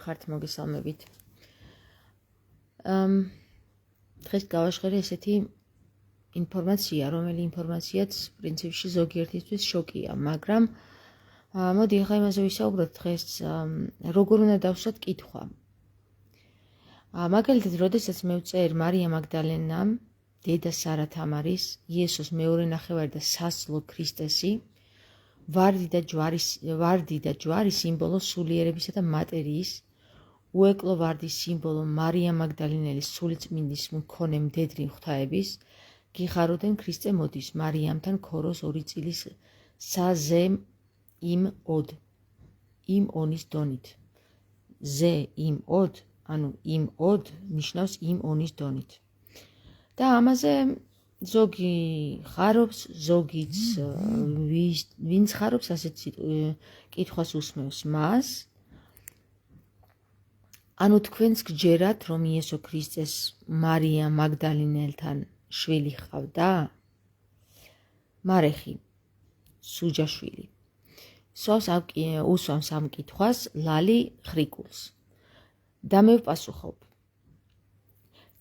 ხართ, მოგესალმებით. დღეს გავაჟღერე ესეთი ინფორმაცია, რომელი ინფორმაციაც პრინციპში ზოგიერთისთვის შოკია, მაგრამ მოდი ახლა იმაზე ვისაუბროთ დღეს, როგორ უნდა დავსვათ კითხვა. მაგალითად, როდესაც მე ვწერ მარია მაგდალენამ, დედა სარა თამარის, იესოს მეორე ნახევარი და სასძლო ქრისტესი, ვარდი და ჯვარი სიმბოლო სულიერებისა და მატერიის, უეკლო ვარდის სიმბოლო მარია მაგდალინელის სულიწმინდის მქონე მდედრი ღვთაების, გიხაროდნენ ქრისტე მოდის მარიამთან ქოროს 2 წილის საზე იმ ონის დონით. ზე იმ ოდ, ანუ იმ ოდ ნიშნავს იმ ონის დონით. და ამაზე ზოგი ხარობს, ზოგიც ვინც ხარობს, ასეთ კითხვას უსმევს მას. ანუ თქვენს გჯერათ, რომ იესო ქრისტეს მარია მაგდალინელთან შვილი ჰყავდა? მარეხი, სუჯაშვილი. უსვამს ამ კითხვას ლალი ხრიკულს. და მე ვპასუხობ.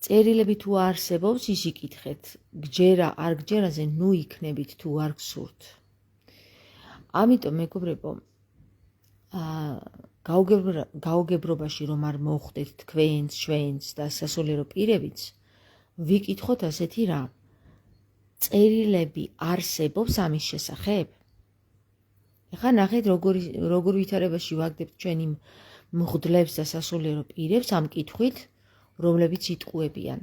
წერილები თუ არსებობს, ის იკითხეთ, გჯერა არ გჯერაზე, ნუ იქნებით თუ არ გსურთ. ამიტომ მეგობრებო, გაუგებრობაში რომ არ მოხვდეთ თქვენს, ჩვენს და სასულიერო პირებიც, ვიკითხოთ ასეთი რა. წერილები არსებობს ამის შესახებ? ეხლა ნახეთ როგორ ვითარებაში ვაგდებთ ჩვენ იმ მღვდლებს და სასულიერო პირებს ამ კითხვით, რომლებიც იტყუებიან.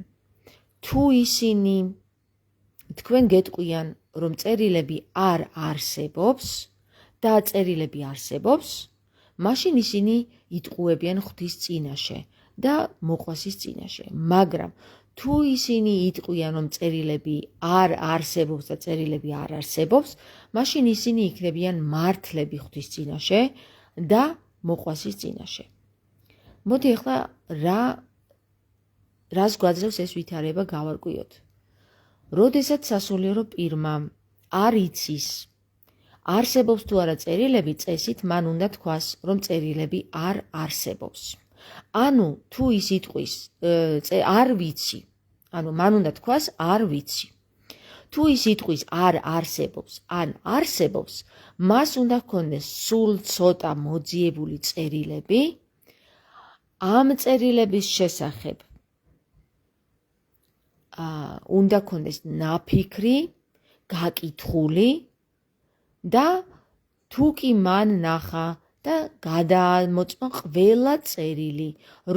თუ ისინი თქვენ გეტყვიან, რომ წერილები არ არსებობს და წერილები არსებობს, მაშინ ისინი იტყუებიან ღვთის წინაშე და მოყვასის წინაშე. მაგრამ თუ ისინი იტყვიან, რომ წერილები არ არსებობს და წერილები არ არსებობს, მაშინ ისინი იქნებიან მართლები ღვთის წინაშე და მოყვასის წინაშე. მოდი ახლა რას გვაძლევს ეს ვითარება გავარკვიოთ. როდესაც სასულიერო პირმა არ იცის, არსებობს თუ არა წერილები, წესით მან უნდა თქვას, რომ წერილები არ არსებობს. ანუ თუ ის იტყვის, არ ვიცი, ანუ მან უნდა თქვას, არ ვიცი. თუ ის იტყვის არ არსებობს, ან არსებობს, მას უნდა ჰქონდეს სულ ცოტა მოძიებული წერილები, ამ წერილების შესახებ უნდა ჰქონდეს ნაფიქრი, გაკითხული და თუ კი მან ნახა და გადაამოწმა ყველა წერილი,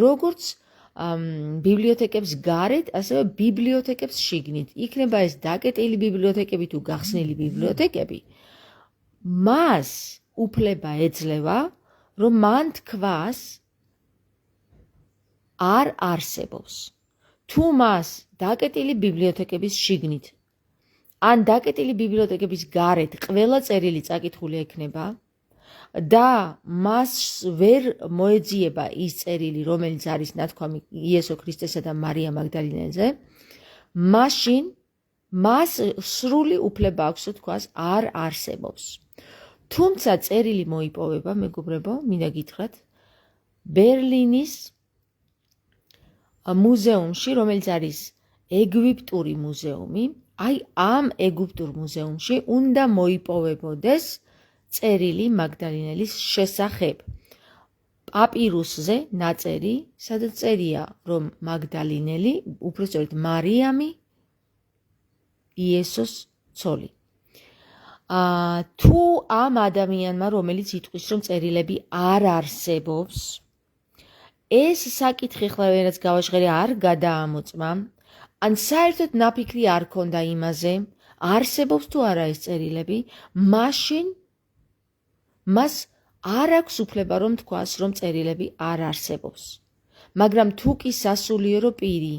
როგორც ბიბლიოთეკებს გარეთ, ასევე ბიბლიოთეკებს შიგნით. იქნება ეს დაკეტილი ბიბლიოთეკები თუ გახსნილი ბიბლიოთეკები, მას უფლება ეძლევა, რომ მან თქვას არ არსებობს. თუ მას დაკეტილი ბიბლიოთეკების შიგნით ან დაკეტილი ბიბლიოთეკების გარეთ ყველა წერილი წაკითხული ექნება და მას ვერ მოეძიება ის წერილი, რომელიც არის ნათქვამი იესო ქრისტესა და მარია მაგდალინეზე, მაშინ მას სრული უფლება აქვს თქვას არ არსებობს. თუმცა წერილი მოიპოვება, მეგობრებო, მინდა გითხრათ, ბერლინის მუზეუმში, რომელიც არის ეგვიპტური მუზეუმი, აი ამ ეგვიპტურ მუზეუმში უნდა მოიპოვებოდეს წერილი მაგდალინელის შესახებ. პაპირუსზე ნაწერი, სადაც წერია, რომ მაგდალინელი, უпростоრად მარიამი, იესოს ცოლი. თუ ამ ადამიანმა, რომელიც იტყვის, რომ წერილები არ არსებობს, ეს საკითხი ხლა ვერაც გავაჟღერე არ გადაამოწმა, ან საერთოდ ნაფიქრი არ ქონდა იმაზე, არსებობს თუ არა ეს წერილები, მაშინ მას არ აქვს უფლება რომ თქვას, რომ წერილები არ არსებობს. მაგრამ თუ კი სასულიერო პირი,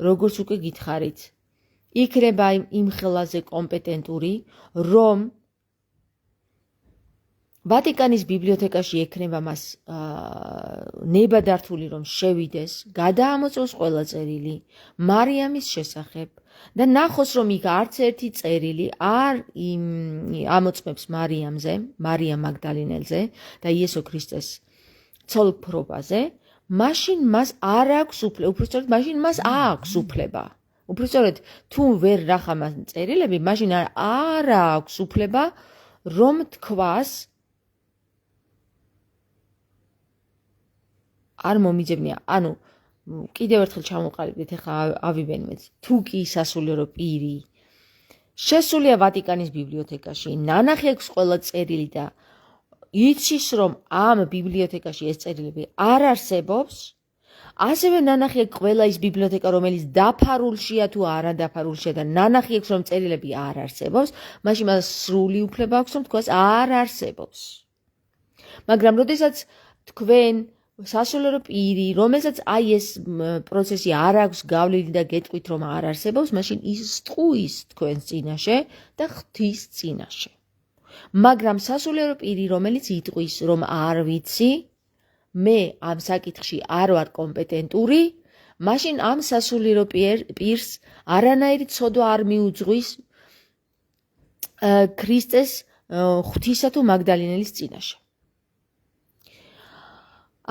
როგორც უკვე გითხარით, იქნება იმ ხელაზე კომპეტენტური, რომ ვატიკანის ბიბლიოთეკაში ექნება მას ნებადართული, რომ შევიდეს, გადაამოწმოს ყველა წერილი მარიამის შესახებ და ნახოს, რომ იქ არც ერთი წერილი არ ამოწმებს მარიამზე, მარია მაგდალინელზე და იესო ქრისტეს ცოლ-ქმრობაზე, მაშინ მას არ აქვს უფლება, უბრალოდ მაშინ მას აქვს უფლება. უბრალოდ თუ ვერ ნახა მას წერილები, მაშინ არ აქვს უფლება რომ თქვას არ მომიძებნია. ანუ კიდევ ერთხელ ჩამოვყალიბდეთ, ეხლა ავიბენმეთ. თუ კი სასულიერო პირი შესულია ვატიკანის ბიბლიოთეკაში, ნანახი აქვს ყველა წერილი და იცის რომ ამ ბიბლიოთეკაში ეს წერილები არ არსებობს, ასევე ნანახი აქვს ყველა ის ბიბლიოთეკა, რომელიც დაფარულშია თუ არა დაფარულშია და ნანახი აქვს რომ წერილები არ არსებობს, მაშინ მას სრული უფლება აქვს რომ თქვას არ არსებობს. მაგრამ როდესაც თქვენ სასულიერო პირი, რომელსაც აი ეს პროცესი არ აქვს გავლილი და გეტყვით რომ არ არსებობს, მაშინ ის სტყუის თქვენს წინაშე და ღვთის წინაშე. მაგრამ სასულიერო პირი, რომელიც იტყვის რომ არ ვიცი, მე ამ საკითხში არ ვარ კომპეტენტური, მაშინ ამ სასულიერო პირს არანაირი ცოდვა არ მიუძღვის ქრისტეს ღვთისა თუ მაგდალინელის წინაშე.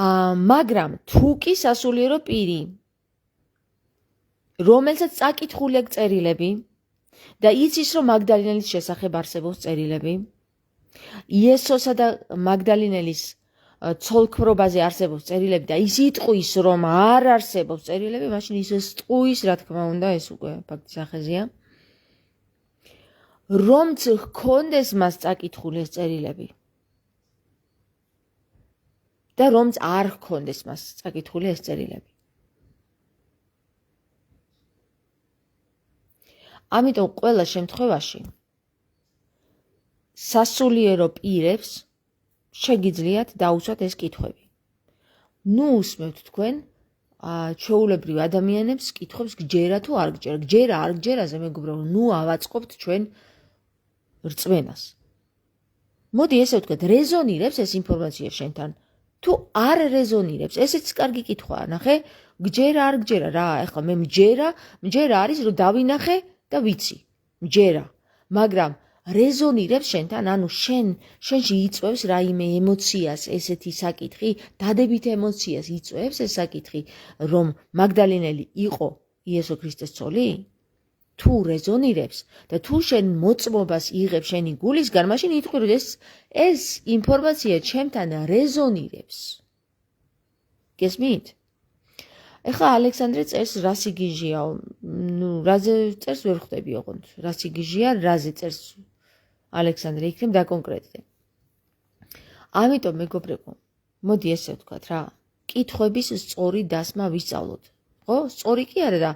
მაგრამ თუ კი სასულიერო პირი, რომელსაც წაკითხული აქვს წერილები და იცის რომ მაგდალინელის შესახებ არსებობს წერილები, იესოსა და მაგდალინელის ცოლ-ქმრობაზე არსებობს წერილები და ის იტყვის რომ არ არსებობს წერილები, მაშინ ის სტყუის, რა თქმა უნდა, ეს უკვე ფაქტის ახეზია, რომც ჰქონდეს მას წაკითხული ეს წერილები და რომც არ ჰქონდეს მას წაკითხული ეს წერილები. ამიტომ ყველა შემთხვევაში სასულიერო პირებს შეგიძლიათ დაუშვათ ეს კითხვები. ნუ უსმევთ თქვენ ჩვეულებრივ ადამიანებს კითხვებს გჯერა თუ არ გჯერა. გჯერა არ გჯერაზე მეგობრებო, ნუ ავაწყობთ ჩვენ რწმენას. მოდი ესე ვთქვათ, რეზონირებს ეს ინფორმაცია შენთან. თუ არ რეზონირებს, ესეც კარგი კითხვაა, ნახე, გჯერა არ გჯერა რა, ეხლა მე მჯერა არის რომ დავინახე და ვიცი. მჯერა, მაგრამ რეზონირებს შენთან, ანუ შენში იწვევს რაიმე ემოციას ესეთი საკითხი, დადებით ემოციას იწვევს ეს საკითხი, რომ მაგდალინელი იყო იესო ქრისტეს ცოლი? თუ რეზონირებს და თუ შენ მოწმობას იღებ შენი გულისგან, მაშინ იტყვი რომ ეს ინფორმაცია ჩემთან რეზონირებს. გესმით? ეხლა ალექსანდრე წერს რა სიგიჟეა, რაზე წერს ვერ ხვდები ოღონდ. რა სიგიჟეა, რაზე წერს ალექსანდრე, იქნებ დაკონკრეტდე. ამიტომ მეგობრებო, მოდი ესე ვთქვათ რა, კითხვების სწორი დასმა ვისწავლოთ. ხო? სწორი კი არა და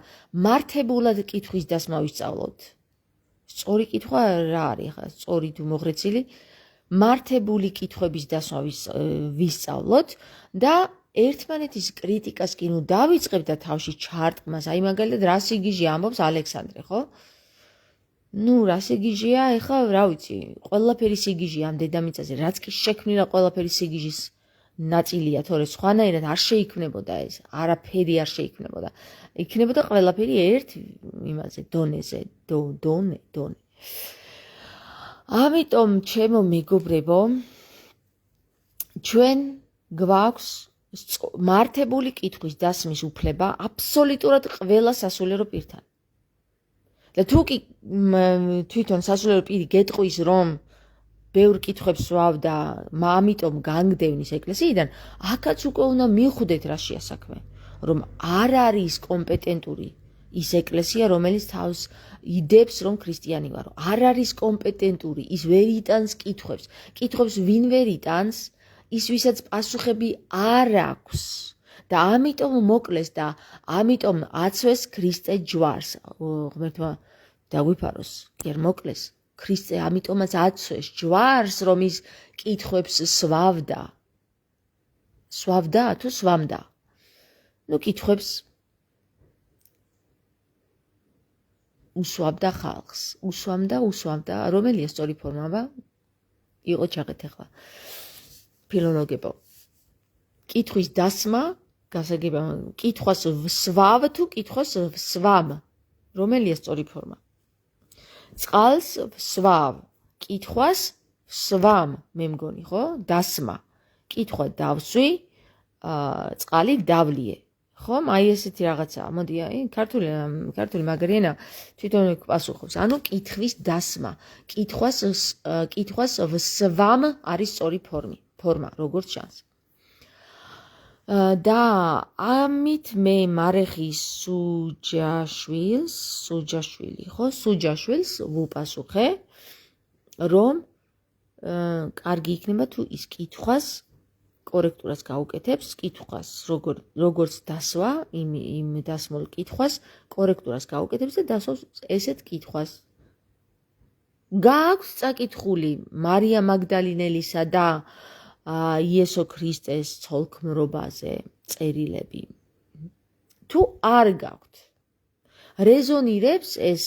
მართებულად კითხვის დასმა ვისწავლოთ. სწორი კითხვა რა არის ხა? სწორი თუ მოღრეცილი, მართებული კითხვების დასმა ვისწავლოთ და ერთმანეთის კრიტიკას კი ნუ დავიწყებთ და თავში ჩარტყმას. აი მაგალითად რა სიგიჟე ამბობს ალექსანდრე, ხო? ნუ რა სიგიჟეა, ეხლა რა ვიცი, ყველაფერი სიგიჟეა ამ დედამიწაზე, რაც კი შექმნილა ყველაფერი სიგიჟის ნაწილია, თორე სხვანაირად არ შეიქმნებოდა ეს, არაფერი არ შეიქმნებოდა. იქნებოდა ყველაფერი ერთ იმაზე, დონეზე, დონე. ამიტომ ჩემო მეგობრებო, ჩვენ გვაქვს მართებული კითხვის დასმის უფლება აბსოლუტურად ყველა სასულიერო პირთან. და თუ კი თვითონ სასულიერო პირი გეტყვის რომ ბევრ კითხვებს ვავ და ამიტომ განგდევნის ეკლესიიდან, აქაც უკვე უნდა მიხვდეთ რაშია საქმე, რომ არ არის კომპეტენტური ის ეკლესია, რომელიც თავს იდებს რომ ქრისტიანი ვარო. არ არის კომპეტენტური, ის ვერ იტანს კითხვებს. კითხვებს ვინ ვერ იტანს, ის ვისაც პასუხები არ აქვს. და ამიტომ მოკლეს და ამიტომ აცვეს ქრისტე ჯვარს. ღმერთმა დაგვიფაროს, კი არ მოკლეს. ქრისტე ამიტომაც აცვეს ჯვარს, რომ ის კითხვებს სვავდა. სვავდა თუ სვამდა? ნუ კითხვებს უსვამდა ხალხს. უსვამდა, რომელია სწორი ფორმა? იყო ჩაღეთ ახლა. ფილოლოგებო. კითხვის დასმა, გასაგება, კითხვას ვსვავ თუ კითხვას ვსვამ? რომელია სწორი ფორმა? წყალს ვსვავ, კითხვას ვსვამ, მე მგონი, ხო? დასმა. კითხვა დავსვი, წყალი დავლიე. ხომ? აი ესეთი რაღაცაა. მოდი, ქართული მაგარი ენა თვითონ პასუხობს. ანუ კითხვის დასმა. კითხვას ვსვამ არის სწორი ფორმა, როგორც ჩანს. და ამით მე მარეხი სუჯაშვილს ვუპასუხე, რომ კარგი იქნება თუ ის კითხვას კორექტურას გაუკეთებს, კითხვას როგორც დასვა, იმ დასმულ კითხვას კორექტურას გაუკეთებს და დასვავს ესეთ კითხვას. გააქვს წაკითხული მარია მაგდალინელისა და იესო ქრისტეს ცოლქმრობაზე წერილები. თუ არ გაქვთ, რეზონირებს ეს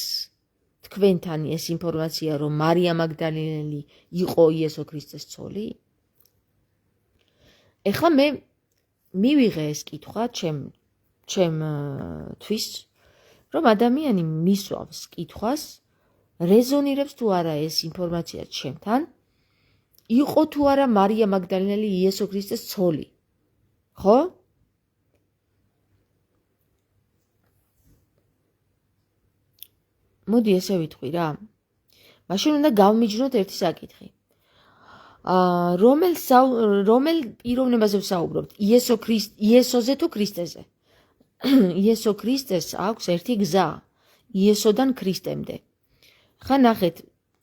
თქვენთან ეს ინფორმაცია, რომ მარია მაგდალინელი იყო იესო ქრისტეს ცოლი? ეხლა მე მივიღე ეს კითხვა ჩემთვის, რომ ადამიანი მისვავს კითხვას, რეზონირებს თუ არა ეს ინფორმაცია ჩემთან, იყო თუ არა მარია მაგდალინელი იესო ქრისტეს ცოლი. ხო? მოდი ესე ვიტყვი რა. მაშინ უნდა გავმიჯნოთ ერთი საკითხი. რომელ პიროვნებაზე ვსაუბრობთ? იესოზე თუ ქრისტეზე? იესო ქრისტეს აქვს ერთი გზა, იესოდან ქრისტემდე. ხა ნახეთ,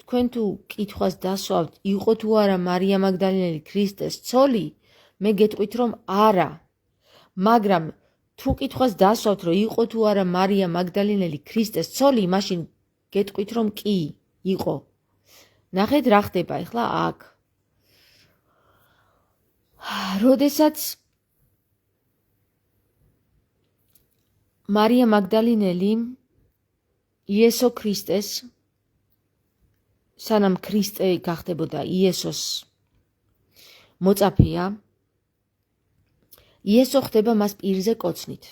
თქვენ თუ კითხვას დასვავთ, იყო თუ არა მარია მაგდალინელი ქრისტეს ცოლი, მე გეტყვით რომ არა. მაგრამ თუ კითხვას დასვავთ, რომ იყო თუ არა მარია მაგდალინელი ქრისტეს ცოლი, მაშინ გეტყვით რომ კი, იყო. ნახეთ რა ხდება ახლა აქ. როდესაც მარია მაგდალინელი იესო ქრისტეს სანამ ქრისტე გახდებოდა იესოს მოწაფეა, იესო ხდება მას პირზე კოცნით.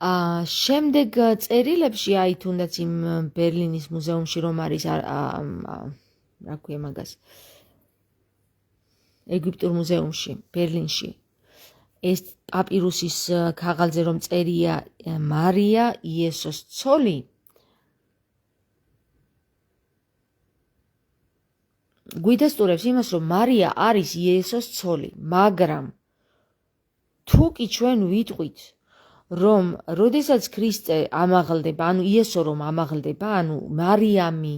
შემდეგ წერილებში, აი თუნდაც იმ ბერლინის მუზეუმში რომ არის რა ქვია მაგას, ეგვიპტურ მუზეუმში, ბერლინში, ეს პაპირუსის ქაღალდზე რომ წერია მარია იესოს ცოლი, გვიდასტურებს იმას, რომ მარია არის იესოს ცოლი, მაგრამ თუ კი ჩვენ ვიტყვით, რომ როდესაც ქრისტე ამაღლდება, ანუ იესო რომ ამაღლდება, ანუ მარიამი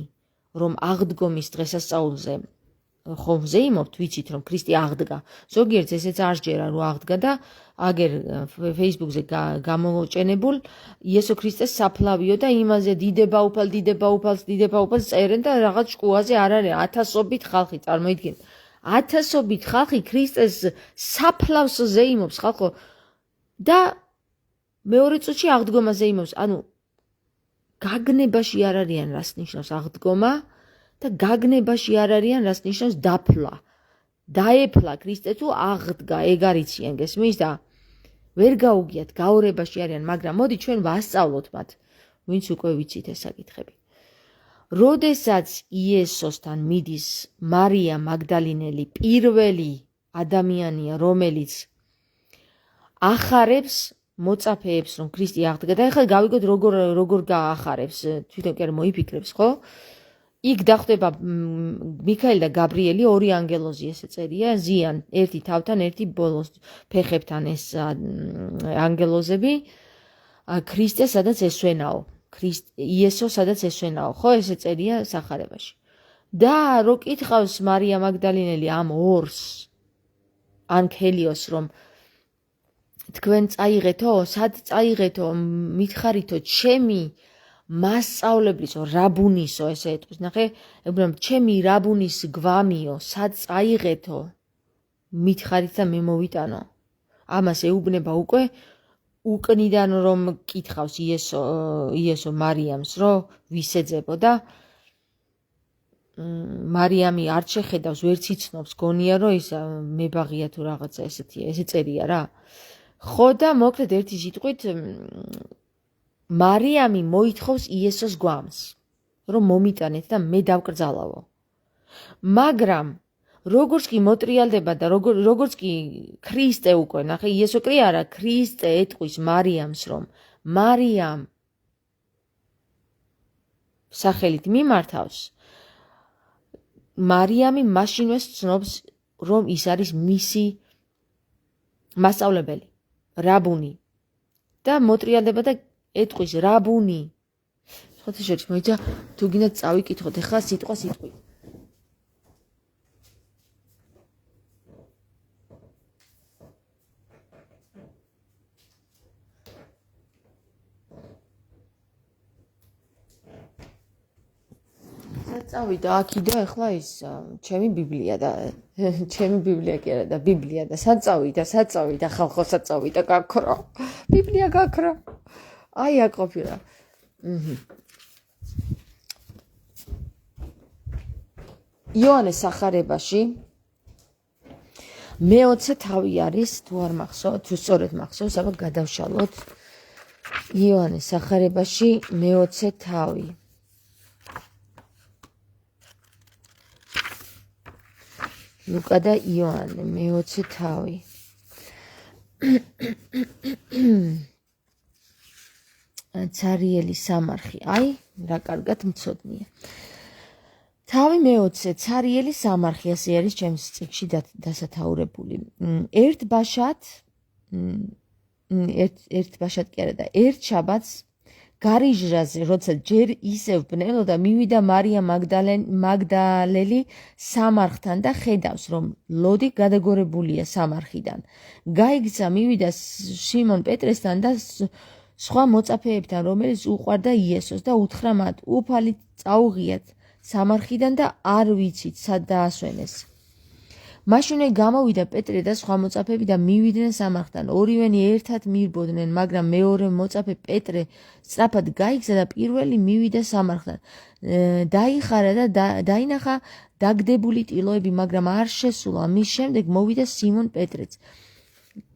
რომ აღდგომის დღესასწაულზე ხომ ვზეიმობთ, ვიცით რომ ქრისტე აღდგა. ზოგიერთს ესეც არ სჯერა რომ აღდგა და აგერ Facebook-ზე გამოჩენებულ იესო ქრისტეს საფლავიო და იმაზე დიდება უფალს წერენ და რაღაც შკუაზე არ არის ათასობით ხალხი, წარმოიდგინეთ. ათასობით ხალხი ქრისტეს საფლავს ზეიმობს ხალხო და მეორე წუთში აღდგომაზე იმობს. ანუ გაგნებაში არ არიან რას ნიშნავს აღდგომა და გაგნებაში არ არიან რას ნიშნავს დაფლა. დაეფლა ქრისტე თუ აღდგა, ეგ არიციან, გესმის და ვერ გაუგიათ, გაორებაში არიან, მაგრამ მოდი ჩვენ ვასწავლოთ მათ, ვინც უკვე ვიცით ეს საკითხები. როდესაც იესოსთან მიდის მარია მაგდალინელი, პირველი ადამიანია, რომელიც ახარებს მოწაფეებს, რომ ქრისტე აღდგა და ეხლა გავიგოთ როგორ გაახარებს, თვითონ კი არ მოიფიქრებს, ხო? იქ დახვდება მიქაელი და გაბრიელი, ორი ანგელოზი ესე წერია, ზიან ერთი თავთან, ერთი ბოლოს ფეხებთან ეს ანგელოზები, ქრისტე სადაც ესვენაო, იესო სადაც ესვენაო, ხო ესე წერია სახარებაში. და რო კითხავს მარია მაგდალინელი ამ ორს, ანქელიოს, რომ თქვენ წაიღეთო, სად წაიღეთო, მითხარითო ჩემი მასწავლებლისო, რაბუნისო, ესე ეტყვის, ნახე, ეუბნება, ჩემი რაბუნის გვამიო, სად წაიღეთო, მითხარით და მე მოვიტანო. ამას ეუბნება უკვე უკნიდან რომ კითხავს იესო მარიამს, რომ ვისეძებო და მარიამი არ შეხედავს, ვერც იცნობს, გონია რომ ის მებაღია თუ რაღაცა ესეთია, ესე წერია რა. ხო და მოკლედ ერთი სიტყვით მარიამი მოითხოვს იესოს გვამს, რომ მომიტანეთ და მე დავკრძალავო. მაგრამ როგორც კი მოტრიალდება და როგორც კი ქრისტე უკვე, ნახე, იესო კი არა, ქრისტე ეტყვის მარიამს, რომ მარიამ სახელით მიმართავს, მარიამი მაშინვე ცნობს, რომ ის არის მისი მასწავლებელი, რაბუნი. და მოტრიალდება და ეტყვის რაბუნი. ხოთი შეჭ მოიცა, თუ გინდათ წავიკითხოთ ახლა სიტყვა სიტყვით. წავიდა აქიდა ახლა ის ჩემი ბიბლია და ჩემი ბიბლია კი არა და ბიბლია და საწავიდა ხალხო საწავიდა გაქრა ბიბლია გაქრა აი აკოფირა იოანეს სახარებაში მე-20 თავი არის თუ არ მახსოვთ თუ სწორედ მახსოვს აბა გადავშალოთ იოანეს სახარებაში მე-20 თავი ლუკა და იოანე მე-20 თავი. ცარიელი სამარხი. აი, რა კარგად მცოდნია. თავი მე-20 ცარიელი სამარხი ასე არის ჩემს წიგნში დასათაურებული. ერთ ბაშად კი არა და ერთ შაბათს გარიჟრაზე, როცა ჯერ ისევ ბნელოდა, მივიდა მარია მაგდალელი სამარხთან და ხედავს, რომ ლოდი გადაგორებულია სამარხიდან. გაიგზა, მივიდა სიმონ პეტრესთან და სხვა მოწაფეებთან, რომელიც უყვარდა იესოს და უთხრა მათ, უფალი წაუღიათ სამარხიდან და არ ვიცით, სად დაასვენეს. მაშინვე გამოვიდა პეტრე და სხვა მოწაფეები და მივიდნენ სამარხთან. ორივენი ერთად მირბოდნენ, მაგრამ მეორე მოწაფე პეტრე სწრაფად გაიგზა და პირველი მივიდა სამარხთან. დაიხარა და დაინახა დაგდებული ტილოები, მაგრამ არ შესულა. მის შემდეგ მოვიდა სიმონ პეტრეც.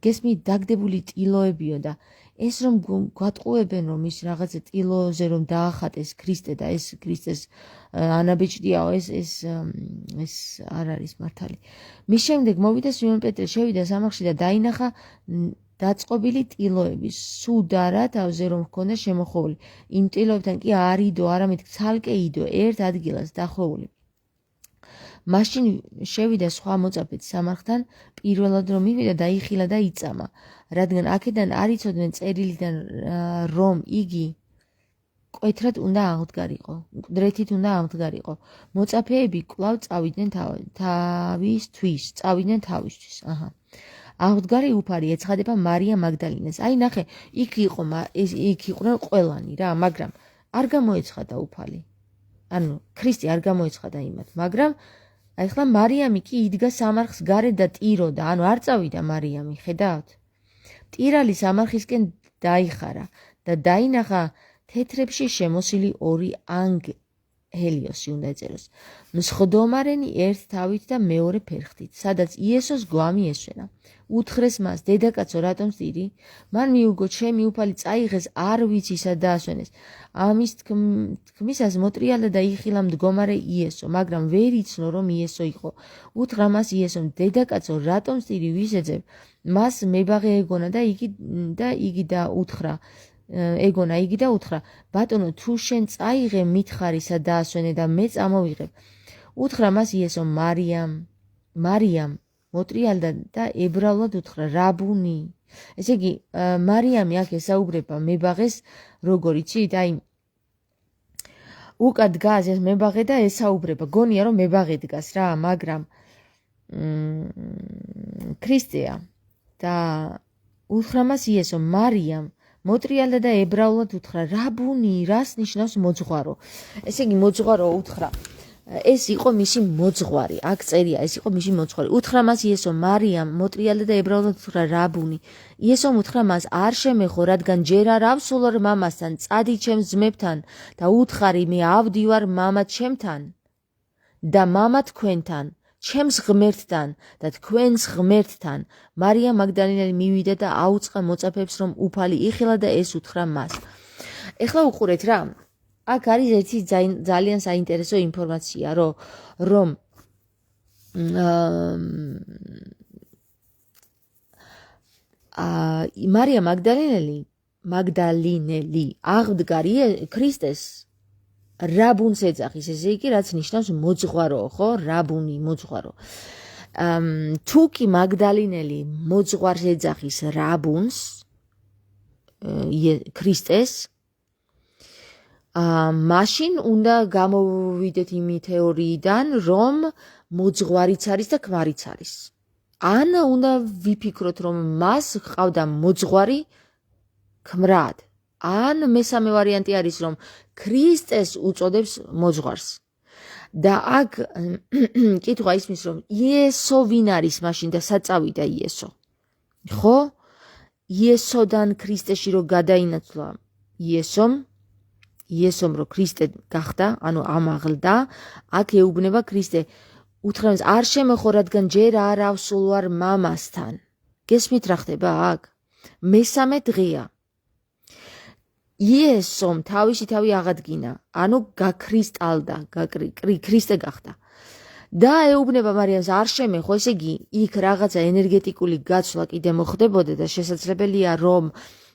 გესმით, დაგდებული ტილოებიო და ეს რომ გვატყუებენ, რომ ის რაღაცა ტილოზე რომ დაახატეს ქრისტე და ეს ქრისტეს ანაბეჭდიაო, ეს არ არის მართალი. მის შემდეგ მოვიდა სიმონ პეტრე, შევიდა სამარხში და დაინახა დაწყობილი ტილოები, სუდარა თავზე რომ ჰქონდა შემოხვეული. იმ ტილოებთან კი არ იდო, არამედ ცალკე იდო, ერთ ადგილას დახვეული. მაშინ შევიდა სხვა მოწაფეც სამარხთან, პირველად რომ მივიდა დაიხილა და იწამა, რადგან აქედან არ იცოდნენ წერილიდან რომ იგი კვეთრად უნდა აღმდგარიყო, მკვდრეთით უნდა აღმდგარიყო. მოწაფეები კვლავ წავიდნენ თავისთვის. აღმდგარი უფარი ეცხადება მარია მაგდალინას. აი ნახე, იქ იყვნენ ყველანი რა, მაგრამ არ გამოეცხადა უფალი. ანუ ქრისტე არ გამოეცხადა იმათ, მაგრამ ახლა მარიამი კი იდგა სამარხს გარეთ და ტიროდა, ანუ არ წავიდა მარიამი, ხედავთ? ტირალი სამარხისკენ დაიხარა და დაინახა თეთრებში შემოსილი ორი ანგელოსი უნდა ეწეროს. მსხვდომარენი ერთ თავით და მეორე ფერხთით, სადაც იესოს გვამი ესვენა. უთხრეს მას, დედაკაცო, რატომ სტირი? მან მიუგო, ჩემი უფალი წაიღეს, არ ვიცი სად დაასვენეს. ამის თქმისას მოტრიალდა და იხილა მდგომარე იესო, მაგრამ ვერ იცნო, რომ იესო იყო. უთხრა მას იესომ, დედაკაცო, რატომ სტირი ვისეძებ? მას მებაღე ეგონა და იგი და უთხრა, ბატონო, თუ შენ წაიღე, მითხარი სად დაასვენე და მე წამოვიღებ. უთხრა მას იესო, მარიამ. მოტრიალდა და ებრაულად უთხრა, რაბუნი. ესე იგი, მარიამი აქ ესაუბრება მებაღეს, როგორ იცით, აი უკან დგას ეს მებაღე და ესაუბრება, გონია რომ მებაღე დგას რა, მაგრამ ქრისტეა და უთხრა მას იესო, მარიამ. მოტრიალდა და ებრაულად უთხრა, რაბუნი, რას ნიშნავს მოძღვარო? ესე იგი, მოძღვარო უთხრა, ეს იყო მისი მოძღვარი, აქ წერია, ეს იყო მისი მოძღვარი. უთხრა მას იესო, მარიამ. მოტრიალდა და ებრაულად უთხრა, რაბუნი. იესომ უთხრა მას, არ შემეხო, რადგან ჯერ არ ავსულარ მამასთან, წადი ჩემს ძმებთან და უთხარი, მე ავდივარ მამა ჩემთან და მამა თქვენთან, ჩემს ღმერთთან და თქვენს ღმერთთან. მარია მაგდალინელი მივიდა და აუწყა მოწაფეებს, რომ უფალი იხილა და ეს უთხრა მას. ეხლა უყურეთ რა, აქ არის ერთი ძალიან საინტერესო ინფორმაცია, რომ მარია მაგდალინელი აღდგარი ქრისტეს რაბუნს ეძახის, ესე იგი, რაც ნიშნავს მოძღვარო, ხო? რაბუნი, მოძღვარო. თუ კი მაგდალინელი მოძღვარს ეძახის რაბუნს, ქრისტეს, მაშინ უნდა გამოვიდეთ იმ თეორიიდან, რომ მოძღვარიც არის და ქმარიც არის. ან უნდა ვიფიქროთ, რომ მას ჰყავდა მოძღვარი ქმრად. ან მესამე ვარიანტი არის, რომ ქრისტეს უწოდებს მოძღვარს. და აქ კითხვა ისმის, რომ იესო ვინ არის მაშინ და საწავიდა იესო. ხო? იესოდან ქრისტეში რო გადაინაცვლა იესომ რო ქრისტე გახდა, ანუ ამაღლდა, აქ ეუბნება ქრისტე უთხრამს არ შემეხო, რადგან ჯერ არ ავსულ ვარ მამასთან. გესმით რა ხდება აქ? მესამე დღეა. იესომ თავისი თავი აღადგინა, ანუ გაქრისტალდა, ქრისტე გახდა. და ეუბნება მარიამს არ შემეხო, ესე იგი, იქ რაღაცა ენერგეტიკული გაცვლა კიდე მოხდებოდა და შესაძლებელია, რომ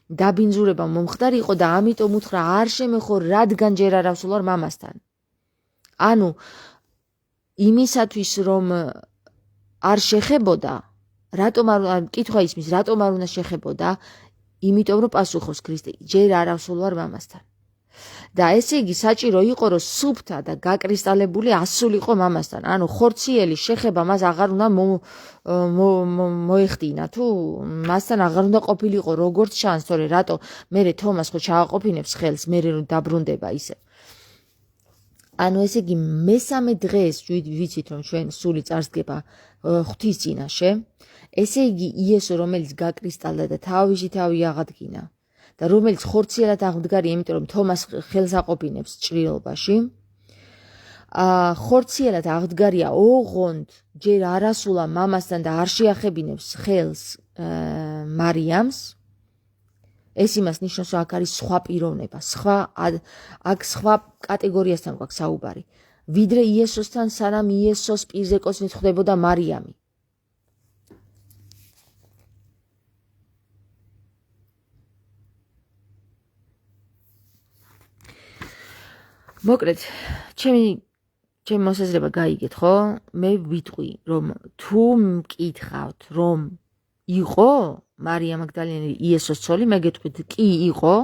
დაბინძურება მომხდარიყო და ამიტომ უთხრა არ შემეხო, რადგან ჯერ არ ავსულ ვარ მამასთან. ანუ იმისათვის, რომ არ შეხებოდა, კითხვა ისმის, რატომ არ უნდა შეხებოდა, იმიტომ რომ პასუხობს ქრისტე, ჯერ არ ავსულ ვარ მამასთან. და ესე იგი საჭირო იყო, რომ სუფთა და გაკრისტალებული ასულიყო მამასთან. ანუ ხორციელი შეხება მას აღარ უნდა მოეხდინა, თუ მასთან აღარ უნდა ყოფილიყო როგორც ჩანს, თორე რატო მერე თომას ხო ჩააყოფინებს ხელს, მერე რომ დაბრუნდება ისე. ანუ ესე იგი მესამე დღეს ვიცით, რომ ჩვენ სული წარსდგება ღვთის წინაშე. ესე იგი იესო, რომელიც გაკრისტალდა და თავისი თავი აღადგინა და რომელიც ხორციელად აღმდგარია, იმიტომ რომ თომას ხელს აყოფინებს ჭრილობაში. ხორციელად აღდგარია ოღონდ ჯერ არ ასულა მამასთან და არ შეახებინებს ხელს მარიამს. ეს იმას ნიშნავს, რომ აქ არის სხვა პიროვნება, აქ სხვა კატეგორიასთან გვაქვს საუბარი. ვიდრე იესოსთან, სანამ იესოს პირზე კოცნით ხვდებოდა მარიამი. მოკლედ, ჩემი მოსაზრება გაიგეთ, ხო? მე ვიტყვი, რომ თუ მკითხავთ, რომ იყო მარია მაგდალინელი იესოს ცოლი, მე გეტყვით, კი იყო.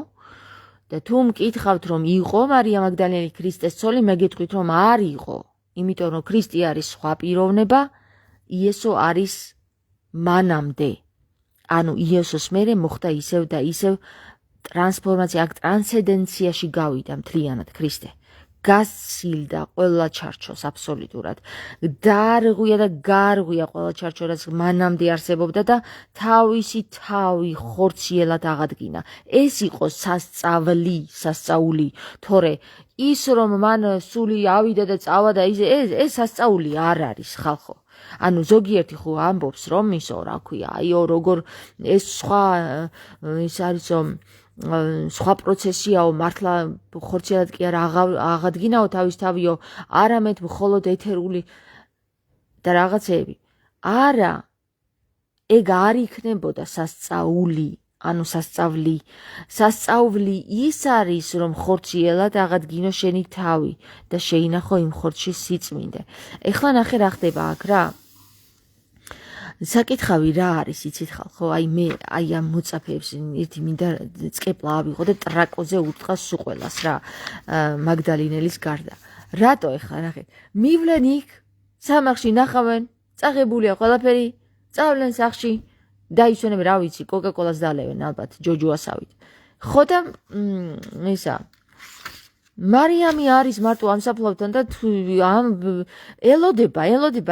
და თუ მკითხავთ, რომ იყო მარია მაგდალინელი ქრისტეს ცოლი, მე გეტყვით, რომ არ იყო. იმიტომ რომ ქრისტე არის სხვა პიროვნება, იესო არის მანამდე. ანუ იესოს მერე მოხდა ისევ და ისევ ტრანსფორმაცია, აქ ტრანსცენდენციაში გავიდა მთლიანად ქრისტე. გასცილდა ყველა ჩარჩოს აბსოლუტურად. დარღვია და გარღვია ყველა ჩარჩო, რაც მანამდე არსებობდა და თავისი თავი ხორციელად აღადგინა. ეს იყო სასწაული, თორე ის რომ მან სული ავიდა და წავა და ეს სასწაული არ არის, ხალხო. ანუ ზოგიერთი ხო ამბობს, რომ ისო რა ქვია, აიო როგორ ეს სხვა ის არისო სხვა პროცესიაო, მართლა ხორციელად კი არ აღადგინაო თავის თავიო, არამედ მხოლოდ ეთერული და რაღაცეები. არა, ეგ არ იქნებოდა სასწაული, ანუ სასწავლი ის არის, რომ ხორციელად აღადგინო შენი თავი და შეინახო იმ ხორცში სიწმინდე. ეხლა ნახე რა ხდება აქ რა. საკითხავი რა არის, იცით ხალხო, მე ამ მოწაფეებს ერთი მინდა წკეპლა ავიღო და ტრაკოზე უთხრა სუყველას რა, მაგდალინელის გარდა. რატო ეხლა ნახეთ, მივლენ იქ, სამახში ნახავენ, წაღებულია ყველაფერი, წავლენ სახში, დაისვენებენ, რა ვიცი, კოკაკოლას დალევენ ალბათ, ჯოჯოასავით. ხო და ისა მარიამი არის მარტო ამსაფლავთან და ელოდება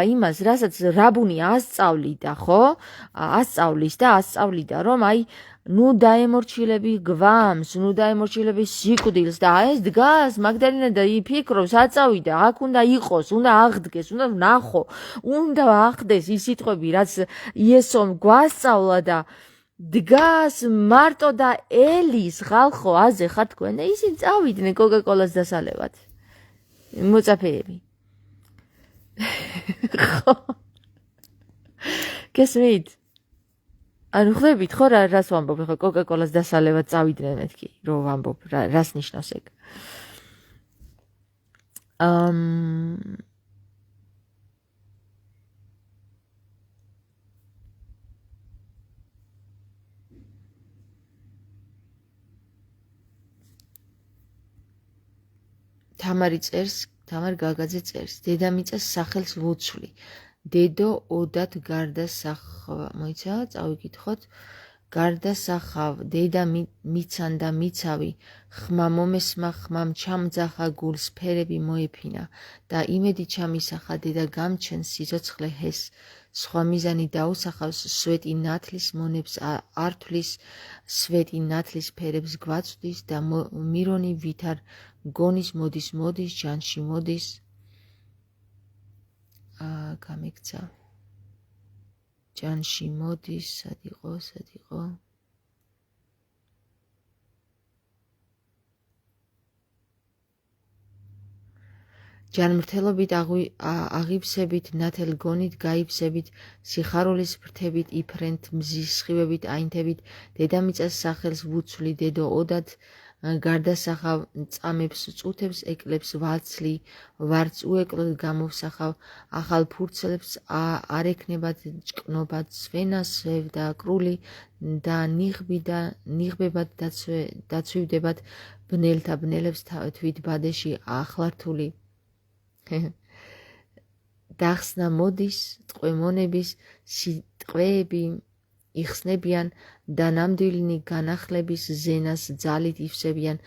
იმას, რასაც რაბუნი ასწავლიდა, ხო? ასწავლიდა, რომ ნუ დაემორჩილები გვამს, ნუ დაემორჩილები სიკვდილს და ეს დგას მაგდალინა და იფიქრობს, აწავიდა, აქ უნდა იყოს, უნდა აღდგეს, უნდა ნახო, უნდა ახდეს ის სიტყვები, რაც იესომ გვასწავლა და დგას მარტო და ელის ხალხო აზე ხარ თქვენ და ისინი წავიდნენ კოკაკოლას დასალევად მოწაფეები. ხო გესმით? ანუ ხვდებით ხო რას ვამბობ ხო კოკა-კოლას დასალევად წავიდნენ მეთქი რომ ვამბობ რას ნიშნავს ეგ თამარ გაგაძე წერს დედამიწას სახელს ვუცვლი დედო ოდათ გარდა მოიცა წავიკითხოთ გარდა სახავ დედა მიცანდა მიცავი ხმა მომესმა ხმამ ჩამძახა გულს ფერები მოეფინა და იმედი ჩამისახა დედა გამჩენ სიცოცხლე ჰეს სხვა მიზანი დაუსახავს სვეტი ნათლის მონებს ართვლის სვეტი ნათლის ფერებს გვაწვდის და მირონი ვითარ გონის მოდის ჯანში მოდის გამიქცა ჯანში მოდის სად იყო ჯანმრთელობით აღივსებით ნათელ გონით გაივსებით სიხარულის ფრთებით იფრენთ მზის სხივებით აინთებით დედამიწას სახელს ვუცვლი დედო ოდათ გარდასახავ წამებს წუთებს ეკლებს ვაცლი ვარც უეკლოდ გამოვსახავ ახალ ფურცლებს არ ექნებათ ჭკნობად სვენა სევდა კრული და ნიღბებად დაცვივდებათ ბნელთა ბნელებს თვით ბადეში ახლართული დახსნა მოდის ტყვემონების სიტყვეები იხსნებიან და ნამდვილნი განახლების ზენას ძალით ივსებიან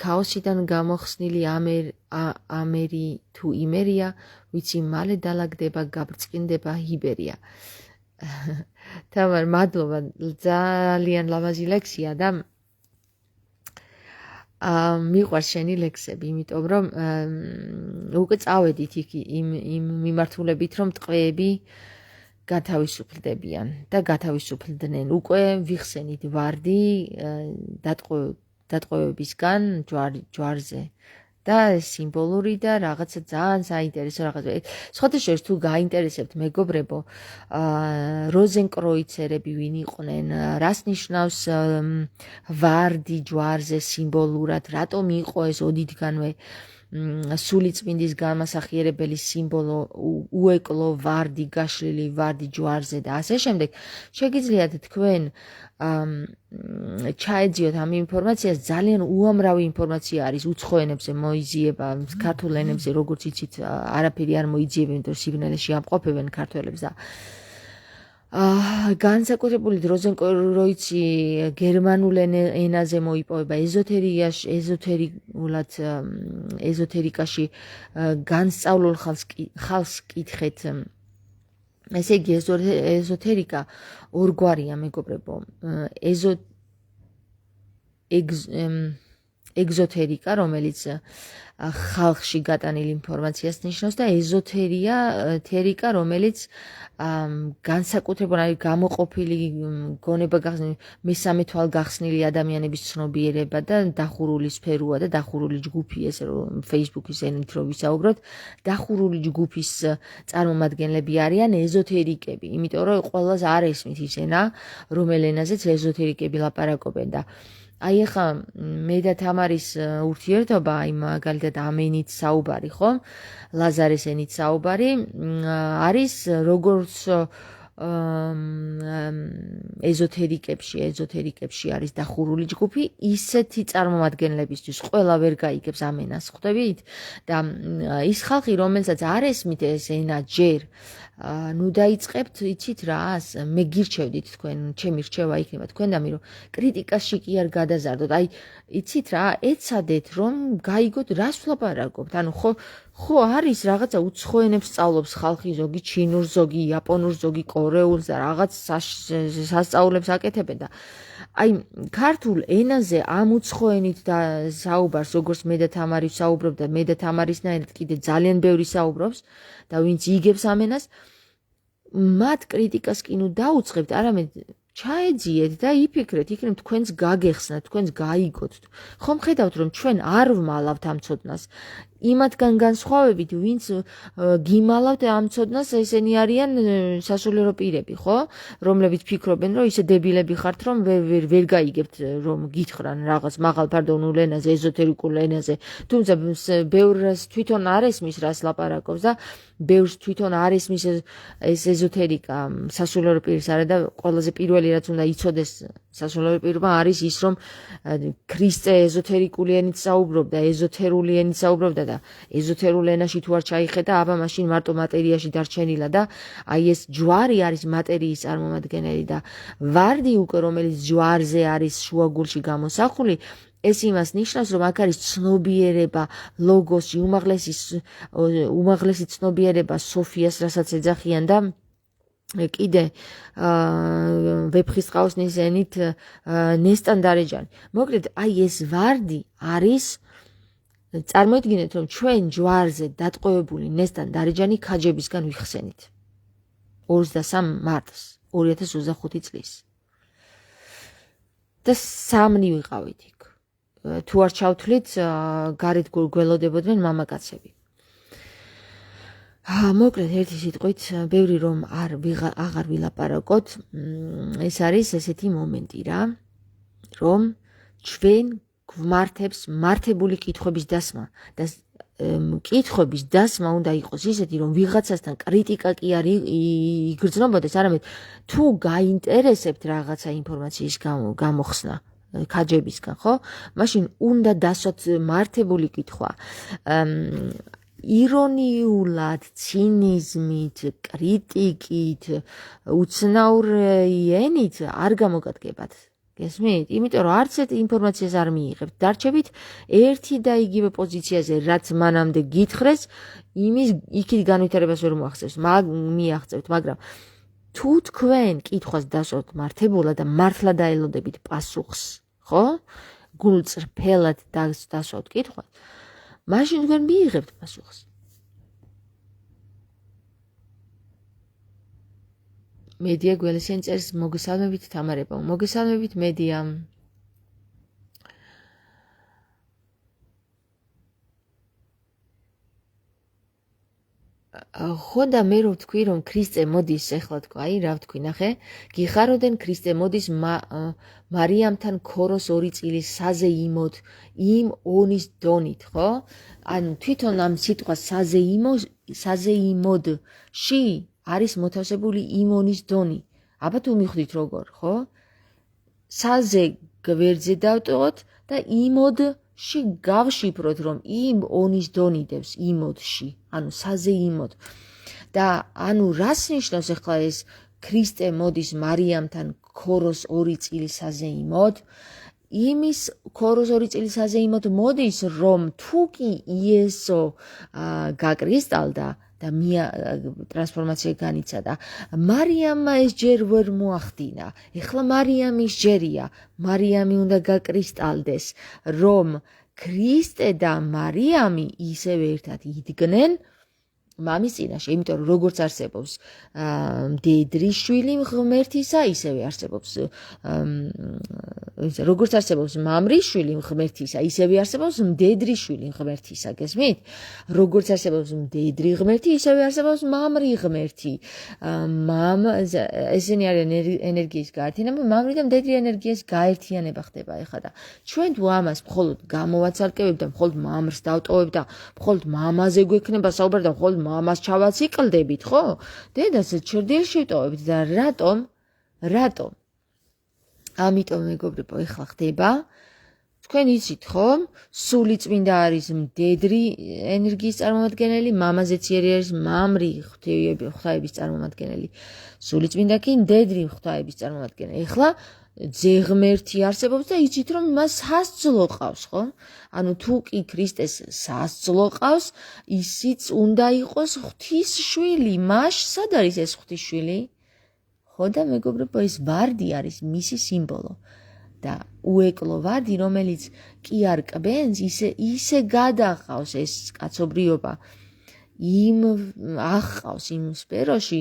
ქაოსიდან გამოხსნილი ამერი თუ იმერია ვიცი მალე დალაგდება გაბრწყინდება ჰიბერია თამარ მადლობა ძალიან ლამაზი ლექსია და მიყვარს შენი ლექსები იმიტომ რომ უკვე წავედით იმ მიმართულებით რომ ტყვეები გათავისუფლდებიან და გათავისუფლდნენ უკვე ვიხსენით ვარდი დატყვევებისგან ჯვარზე და სიმბოლური და რაღაცა ძალიან საინტერესო რაღაცა სხვადასხვა თუ გაინტერესებთ მეგობრებო როზენკროიცერები ვინ იყვნენ რას ნიშნავს ვარდი ჯვარზე სიმბოლურად რატომ იყო ეს ოდითგანვე სულიწმინდის გამასახიერებელი სიმბოლო უეკლო ვარდი გაშლილი ვარდი ჯვარზე და ასე შემდეგ შეგიძლიათ თქვენ ჩაეძიოთ ამ ინფორმაციას ძალიან უამრავი ინფორმაცია არის უცხო ენებზე მოიძიება ქართულ ენებზე როგორც იცით არაფერი არ მოიძიებენ თუ სიბნელეში ამყოფებენ ქართველებს და განსაკუთრებული როზენკროიცი გერმანულ ენაზე მოიპოვება ეზოთერიკაში განსწავლულ ხალხს კითხეთ ესე იგი ეზოთერიკა ორგვარია მეგობრებო ეგზოთერიკა რომელიც ხალხში გატანილ ინფორმაციას ნიშნავს და ეზოთერიკა რომელიც განსაკუთრებული გამოყოფილი გონება მესამე თვალ გახსნილი ადამიანების ცნობიერება და დახურული სფეროა და დახურული ჯგუფი ესე რომ Facebook-ის ენით რომ ვისაუბროთ დახურული ჯგუფის წარმომადგენლები არიან ეზოთერიკები იმიტომ რომ ყველას არ ესმით ის ენა რომელ ენაზეც ეზოთერიკები ლაპარაკობენ და აი ახლა მე და თამარის ურთიერთობა აი მაგალითად ამენით საუბარი ხო ლაზარეს ენით საუბარი არის როგორც ეზოთერიკებში არის დახურული ჯგუფი ისეთი წარმომადგენლებისთვის ყველა ვერ გაიგებს ამ ენას ხვდებით და ის ხალხი რომელსაც არ ესმით ეს ენა ჯერ ნუ დაიწყებთ იცით რას მე გირჩევდით თქვენ ჩემი რჩევა იქნება თქვენდამი რომ კრიტიკაში კი არ გადაზარდოთ აი იცით რა ეცადეთ რომ გაიგოთ რას ვლაპარაკობთ ანუ ხო არის რაღაცა უცხო ენებს სწავლობს ხალხი ზოგი ჩინურს ზოგი იაპონურს ზოგი კორეულს და რაღაც სასწაულებს აკეთებენ და აი ქართულ ენაზე ამ უცხო ენით და საუბარს როგორც მე და თამარი საუბრობ და მე და თამარისნაირად კიდე ძალიან ბევრი საუბრობს და ვინც იგებს ამ ენას მათ კრიტიკას კი ნუ დაუწყებთ არამედ ჩაეძიეთ და იფიქრეთ იქნებ თქვენს გაგეხსნათ თქვენს გაიგოთ ხომ ხედავთ რომ ჩვენ არ ვმალავთ ამ ცოდნას იმათგან განსხვავებით, ვინც გიმალავთ ამ ცოდნას, ესენი არიან სასულიერო პირები, ხო? რომლებიც ფიქრობენ, რომ ისე დებილები ხართ, რომ ვერ გაიგებთ, რომ გითხრან რაღაც მაღალფარდოვნულ ენაზე, ეზოთერიკულ ენაზე. თუმცა ბევრს თვითონ არ ესმის, რას ლაპარაკობს და ბევრს თვითონ არ ესმის ეს ეზოთერიკა სასულიერო პირის არა და ყველაზე პირველი რაც უნდა იცოდეს სასულიერო პირმა არის ის, რომ ქრისტე ეზოთერიკული ენით საუბრობდა, ეზოთერული ენით საუბრობდა და ეზოთერულ ენაში თუ არ ჩაიხედა, აბა მაშინ მარტო მატერიაში დარჩენილა და აი ეს ჯვარი არის მატერიის წარმომადგენელი და ვარდი უკვე რომელიც ჯვარზე არის შუაგულში გამოსახული, ეს იმას ნიშნავს, რომ აქ არის ცნობიერება ლოგოსი, უმაღლესი ცნობიერება სოფიას, რასაც ეძახიან და კიდე ვეფხისტყაოსნის ენით ნესტანდარეჯანი. მოკლედ, აი ეს ვარდი არის წარმოიდგინეთ, რომ ჩვენ ჯვარზე დატყვევებული ნესტანდარეჯანი ქაჯებისგან ვიხსენით. 23 მარტს 2025 წლის. და 3 ვიყავით იქ. თუ არ ჩავთვლით, გარეთ გველოდებოდნენ მამაკაცები. მოკლედ ერთი სიტყვით, ბევრი რომ აღარ ვილაპარაკოთ, ეს არის ესეთი მომენტი რა, რომ ჩვენ გვმართებს მართებული კითხვების დასმა და კითხვების დასმა უნდა იყოს ისეთი, რომ ვიღაცასთან კრიტიკა კი არ იგრძნობოდეს, არამედ თუ გაინტერესებთ რაღაცა ინფორმაციის გამოხსნა ქაჯებისგან, ხო? მაშინ უნდა დასვათ მართებული კითხვა. ირონიულად, ცინიზმით, კრიტიკით, უცნაური ენით არ გამოგადგებათ. გესმით? იმიტომ რომ არც ერთ ინფორმაციას არ მიიღებთ. დარჩებით ერთი და იგივე პოზიციაზე, რაც მანამდე გითხრეს, იმის იქით განვითარებას ვერ მიაღწევთ, მაგრამ თუ თქვენ კითხვას დასვათ მართებულად და მართლა დაელოდებით პასუხს, ხო? გულწრფელად დასვათ კითხვას, მაშინ თქვენ მიიღებთ პასუხს. მედია გველესიანი წერს მოგესალმებით თამარება. მოგესალმებით მედია. ხო და მე რო ვთქვი, რომ ქრისტე მოდის, ეხლა თქვა, აი რა ვთქვი, ნახე, გიხაროდენ ქრისტე მოდის მარიამთან ქოროს 2 წილის საზეიმოდ, იმ ონის დონით, ხო? ანუ თვითონ ამ სიტყვას საზეიმოდში არის მოთავსებული იმ ონის დონი. აბა თუ მიხვდით როგორ, ხო? საზე გვერდზე დავტოვოთ და იმოდში გავშიფროთ, რომ იმ ონის დონი დევს იმოდში, ანუ საზეიმოდ. და ანუ რას ნიშნავს ახლა ეს ქრისტე მოდის მარიამთან ქოროს 2 წილის საზეიმოდ? იმის ქოროს 2 წილის საზეიმოდ მოდის, რომ თუ კი იესო გაკრისტალდა და ტრანსფორმაცია განიცადა, მარიამმა ეს ჯერ ვერ მოახდინა. ეხლა მარიამის ჯერია, მარიამი უნდა გაკრისტალდეს, რომ ქრისტე და მარიამი ისევ ერთად იდგნენ მამის წინაშე, იმიტომ რომ როგორც არსებობს მდედრი შვილი ღმერთისა, ისევე არსებობს როგორც არსებობს მამრის შვილი ღმერთისა, ისევე არსებობს მდედრი შვილი ღმერთისა, გესმით? როგორც არსებობს მდედრი ღმერთი, ისევე არსებობს მამრი ღმერთი. ესენი არიან ენერგიის გაერთიანება, მამრი და მდედრი ენერგიის გაერთიანება ხდება ეხლა და ჩვენ თუ ამას მხოლოდ გამოვაცალკევებთ და მხოლოდ მამრს დავტოვებთ და მხოლოდ მამაზე გვექნება საუბარი და მხოლოდ მამას ჩავაციკლდებით, ხო? დედას ჩრდილში ვტოვებთ და რატომ? ამიტომ მეგობრებო, ეხლა ხდება, თქვენ იცით, ხო? სული წმინდა არის მდედრი ენერგიის წარმომადგენელი, მამაზეც იერი არის მამრი ღვთაების წარმომადგენელი. სული წმინდა კი მდედრი ღვთაების წარმომადგენელი. ეხლა ძეღმერთი არსებობს და იცით, რომ მას სასძლო ყავს, ხო? ანუ თუ კი ქრისტეს სასძლო ყავს, ისიც უნდა იყოს ღვთის შვილი. მაშ სად არის ეს ღვთის შვილი? ხო და მეგობრებო, ეს ვარდი არის მისი სიმბოლო. და უეკლო ვარდი, რომელიც კი არ კბენს, ისე გადაყავს ეს კაცობრიობა. აღყავს იმ სფეროში,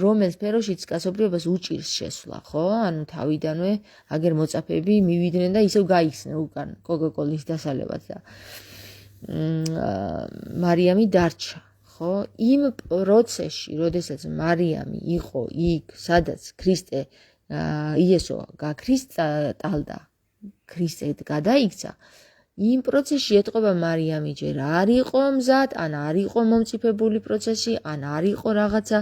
რომელ სფეროშიც კაცობრიობას უჭირს შესვლა, ხო? ანუ თავიდანვე აგერ მოწაფეები მივიდნენ და ისევ გაიხსნენ უკან კოკაკოლის დასალევად და მარიამი დარჩა, ხო? იმ პროცესში, როდესაც მარიამი იყო იქ, სადაც ქრისტე იესო გაქრისტალდა, ქრისტე გადაიქცა, იმ პროცესში ეტყობა მარიამი ჯერ არ იყო მზად, ან არ იყო მომწიფებული პროცესი, ან არ იყო რაღაცა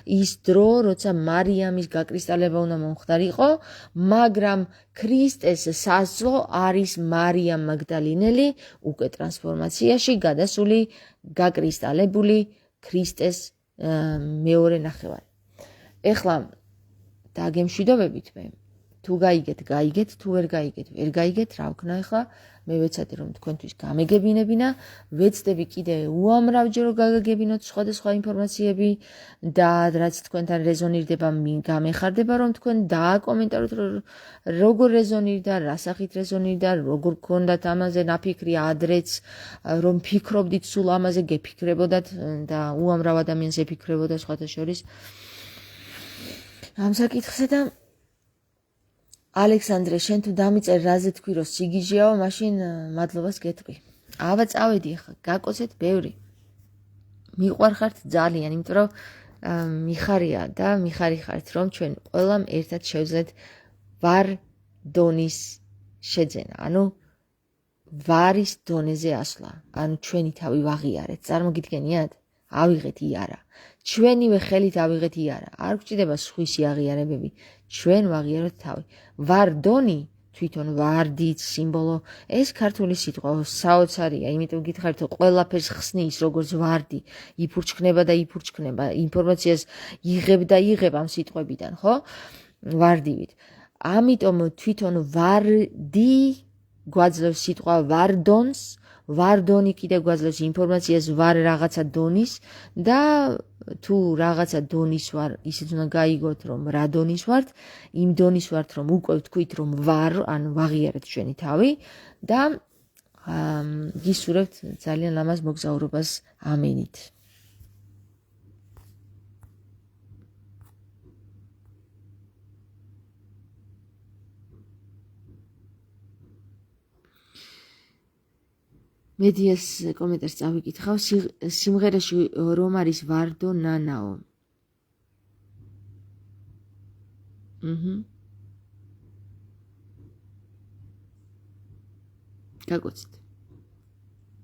ის დრო, როცა მარიამის გაკრისტალება უნდა მომხდარიყო, მაგრამ ქრისტეს საზღო არის მარიამ მაგდალინელი უკვე ტრანსფორმაციაში გადასული გაკრისტალებული ქრისტეს მეორე ნახევარი. ეხლა დაგემშვიდობებით მე. თუ გაიგეთ, თუ ვერ გაიგეთ, რა ვქნა ახლა? მე ვეცადე რომ თქვენთვის გამეგებინებინა, ვეცდები კიდე უამრავჯერ რომ გაგაგებინოთ სხვადასხვა ინფორმაციები და რაც თქვენთან რეზონირდება, გამეხარდება რომ თქვენ დააკომენტაროთ როგორ რეზონირდა, რა სახით რეზონირდა, როგორ გქონდათ ამაზე ნაფიქრი ადრეც, რომ ფიქრობდით სულ ამაზე გეფიქრებოდათ და უამრავ ადამიანს ეფიქრებოდა სხვათა შორის ამ საკითხზე და ალექსანდრე, შენ თუ დამიწერ რაზე თქვი რომ სიგიჟეაო, მაშინ მადლობას გეტყვი. აბა წავედი ახლა, გაკოცეთ ბევრი. მიყვარხართ ძალიან, იმიტომ რომ მიხარია და მიხარი ხართ რომ ჩვენ ყველამ ერთად შევძლეთ ვარ დონის შეძენა, ანუ ვარის დონეზე ასვლა, ანუ ჩვენი თავი ვაღიარეთ, წარმოგიდგენიათ? ავიღეთ იარა. ჩვენივე ხელით ავიღეთ იარა. არ გვჭირდება სხვისი აღიარებები. ჩვენ ვაღიაროთ თავი. ვარდონი თვითონ ვარდიც სიმბოლო, ეს ქართული სიტყვა საოცარია, იმიტომ გითხარით ყველაფერს ხსნის როგორც ვარდი, იფურჩქნება და იფურჩქნება, ინფორმაციას იღებ და იღებ ამ სიტყვებიდან, ხო? ვარდივით. ამიტომ თვითონ ვარდი გვაძლევს სიტყვა ვარდონს, ვარდონი კიდე გვაძლევს ინფორმაციას ვარ რაღაცა დონის და თუ რაღაცა დონის ვარ, ისიც უნდა გაიგოთ რომ რა დონის ვართ, იმ დონის ვართ რომ უკვე ვთქვით რომ ვარ, ანუ ვაღიარეთ ჩვენი თავი და გისურვებთ ძალიან ლამაზ მოგზაურობას ამენით. მედიას კომენტარს წავიკითხავ, სიმღერაში რომ არის ვარდო ნანაო. გაკოცეთ.